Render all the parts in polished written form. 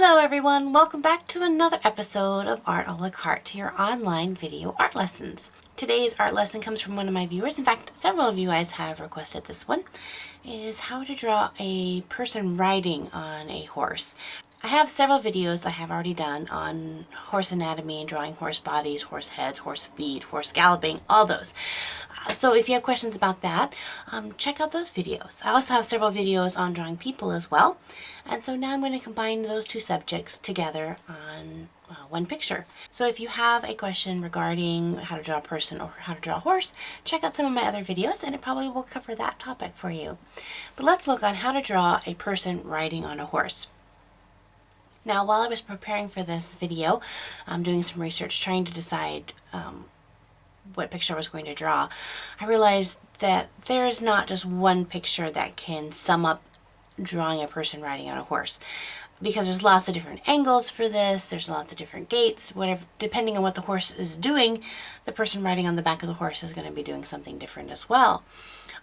Hello everyone, welcome back to another episode of Art a la carte, your online video art lessons. Today's art lesson comes from one of my viewers. In fact, several of you guys have requested this one. Is how to draw a person riding on a horse. I have several videos I have already done on horse anatomy and drawing horse bodies, horse heads, horse feet, horse galloping, all those. So if you have questions about that, check out those videos. I also have several videos on drawing people as well. And so now I'm going to combine those two subjects together on one picture. So if you have a question regarding how to draw a person or how to draw a horse, check out some of my other videos and it probably will cover that topic for you. But let's look on how to draw a person riding on a horse. Now, while I was preparing for this video, I'm doing some research trying to decide what picture I was going to draw. I realized that there's not just one picture that can sum up drawing a person riding on a horse, because there's lots of different angles for this, there's lots of different gaits, whatever, depending on what the horse is doing, the person riding on the back of the horse is going to be doing something different as well.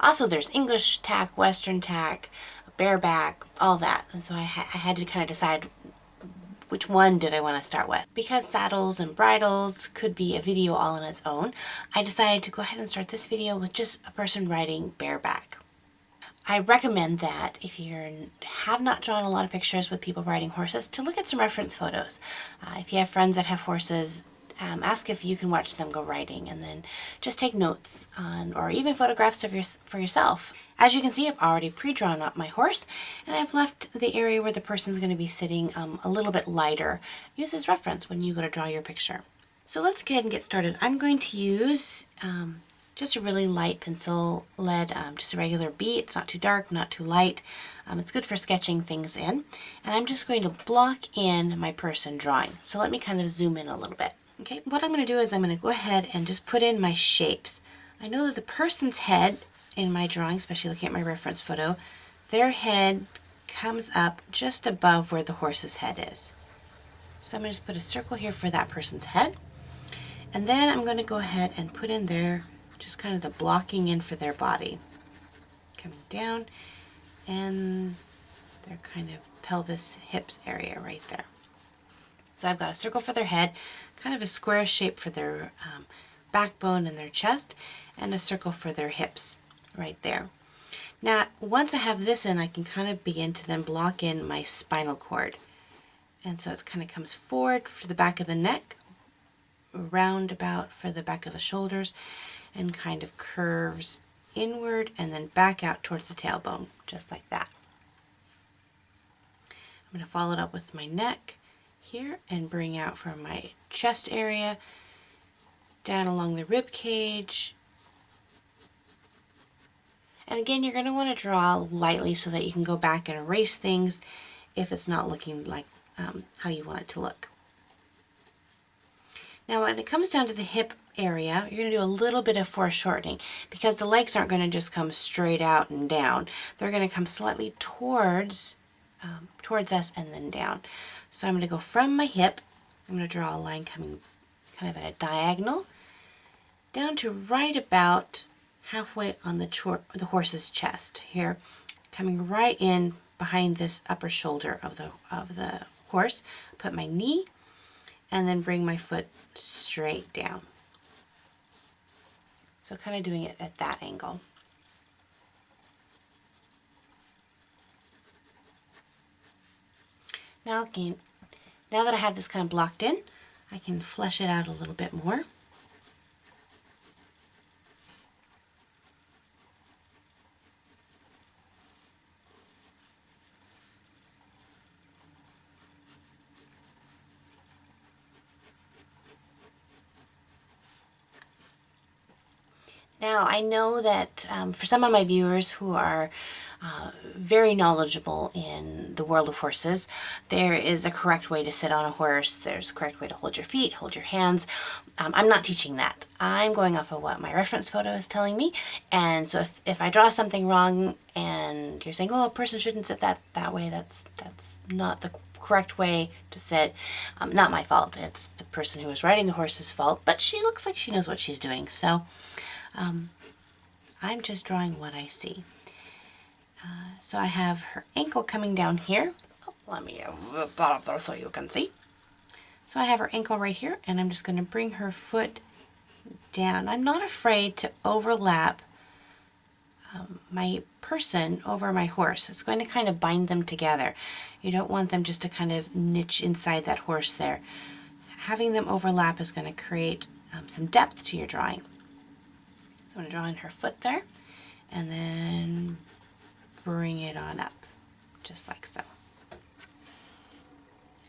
Also, there's English tack, Western tack, bareback, all that, and so I had to kind of decide which one did I want to start with. Because saddles and bridles could be a video all on its own, I decided to go ahead and start this video with just a person riding bareback. I recommend that if you have not drawn a lot of pictures with people riding horses, to look at some reference photos. If you have friends that have horses, ask if you can watch them go riding and then just take notes on, or even photographs of for yourself. As you can see, I've already pre-drawn up my horse and I've left the area where the person's going to be sitting a little bit lighter. Use as reference when you go to draw your picture. So let's go ahead and get started. I'm going to use just a really light pencil lead, just a regular B. It's not too dark, not too light. It's good for sketching things in. And I'm just going to block in my person drawing. So let me kind of zoom in a little bit. Okay, what I'm going to do is I'm going to go ahead and just put in my shapes. I know that the person's head in my drawing, especially looking at my reference photo, their head comes up just above where the horse's head is. So I'm going to just put a circle here for that person's head. And then I'm going to go ahead and put in there just kind of the blocking in for their body. Coming down and their kind of pelvis, hips area right there. So I've got a circle for their head, kind of a square shape for their backbone and their chest, and a circle for their hips right there. Now, once I have this in, I can kind of begin to then block in my spinal cord. And so it kind of comes forward for the back of the neck, roundabout for the back of the shoulders, and kind of curves inward and then back out towards the tailbone, just like that. I'm going to follow it up with my neck here and bring out from my chest area down along the rib cage. And again, you're going to want to draw lightly so that you can go back and erase things if it's not looking like how you want it to look. Now when it comes down to the hip area, you're going to do a little bit of foreshortening because the legs aren't going to just come straight out and down. They're going to come slightly towards us and then down. So I'm going to go from my hip, I'm going to draw a line coming kind of at a diagonal down to right about halfway on the horse's chest here, coming right in behind this upper shoulder of the horse. Put my knee and then bring my foot straight down. So kind of doing it at that angle. Now that I have this kind of blocked in, I can flesh it out a little bit more. Now, I know that for some of my viewers who are very knowledgeable in the world of horses, there is a correct way to sit on a horse. There's a correct way to hold your feet, hold your hands. I'm not teaching that. I'm going off of what my reference photo is telling me. And so if I draw something wrong and you're saying, oh, a person shouldn't sit that way, that's not the correct way to sit, not my fault. It's the person who is riding the horse's fault, but she looks like she knows what she's doing. So I'm just drawing what I see. So I have her ankle coming down here. Oh, Let me put up there so you can see. So I have her ankle right here, and I'm just going to bring her foot down. I'm not afraid to overlap my person over my horse. It's going to kind of bind them together. You don't want them just to kind of niche inside that horse there. Having them overlap is going to create some depth to your drawing. So I'm going to draw in her foot there, and then bring it on up, just like so.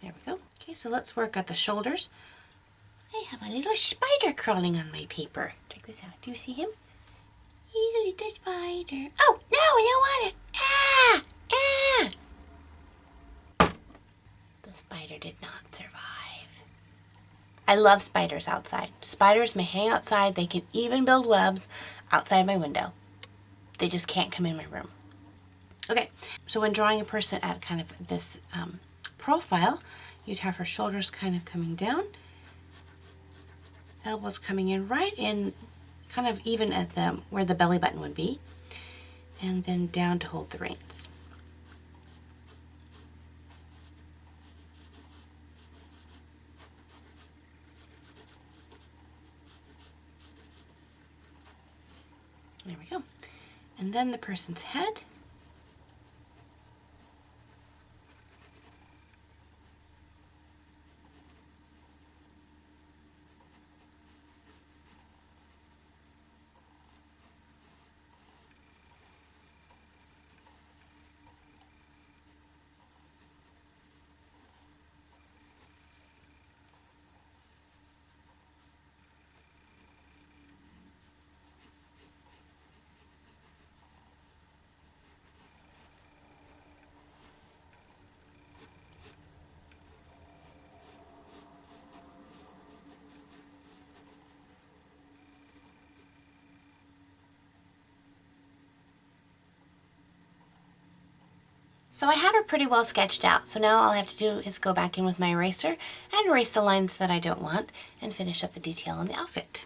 There we go. Okay, so let's work at the shoulders. I have a little spider crawling on my paper. Check this out. Do you see him? He's a little spider. Oh, no, I don't want it. Ah! Ah! The spider did not survive. I love spiders outside. Spiders may hang outside. They can even build webs outside my window. They just can't come in my room. Okay, so when drawing a person at kind of this profile, you'd have her shoulders kind of coming down, elbows coming in right in, kind of even at where the belly button would be, and then down to hold the reins. There we go. And then the person's head. So I have her pretty well sketched out, so now all I have to do is go back in with my eraser and erase the lines that I don't want and finish up the detail on the outfit.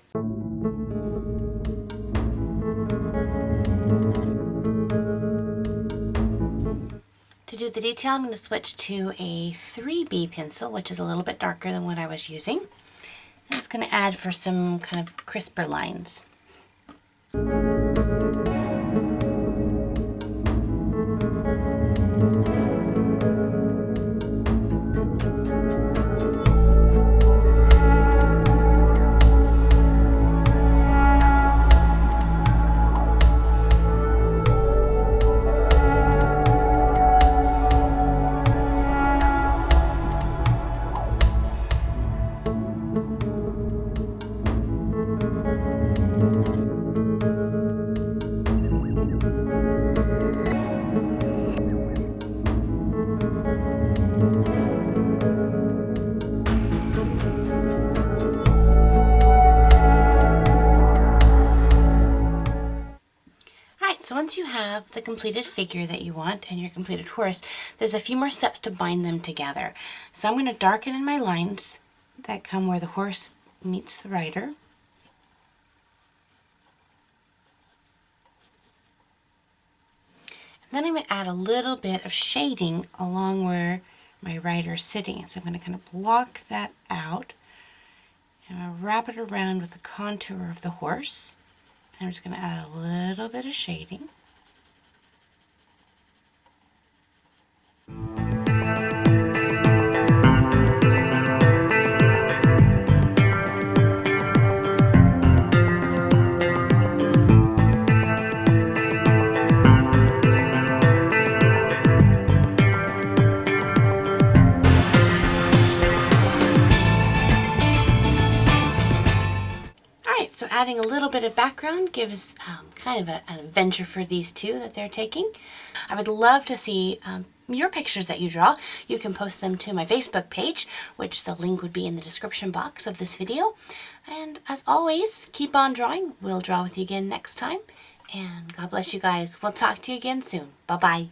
To do the detail, I'm going to switch to a 3B pencil, which is a little bit darker than what I was using. And it's going to add for some kind of crisper lines. So once you have the completed figure that you want and your completed horse, there's a few more steps to bind them together. So I'm going to darken in my lines that come where the horse meets the rider. And then I'm going to add a little bit of shading along where my rider is sitting. So I'm going to kind of block that out and I'll wrap it around with the contour of the horse. I'm just going to add a little bit of shading. So adding a little bit of background gives kind of an adventure for these two that they're taking. I would love to see your pictures that you draw. You can post them to my Facebook page, which the link would be in the description box of this video. And as always, keep on drawing. We'll draw with you again next time. And God bless you guys. We'll talk to you again soon. Bye-bye.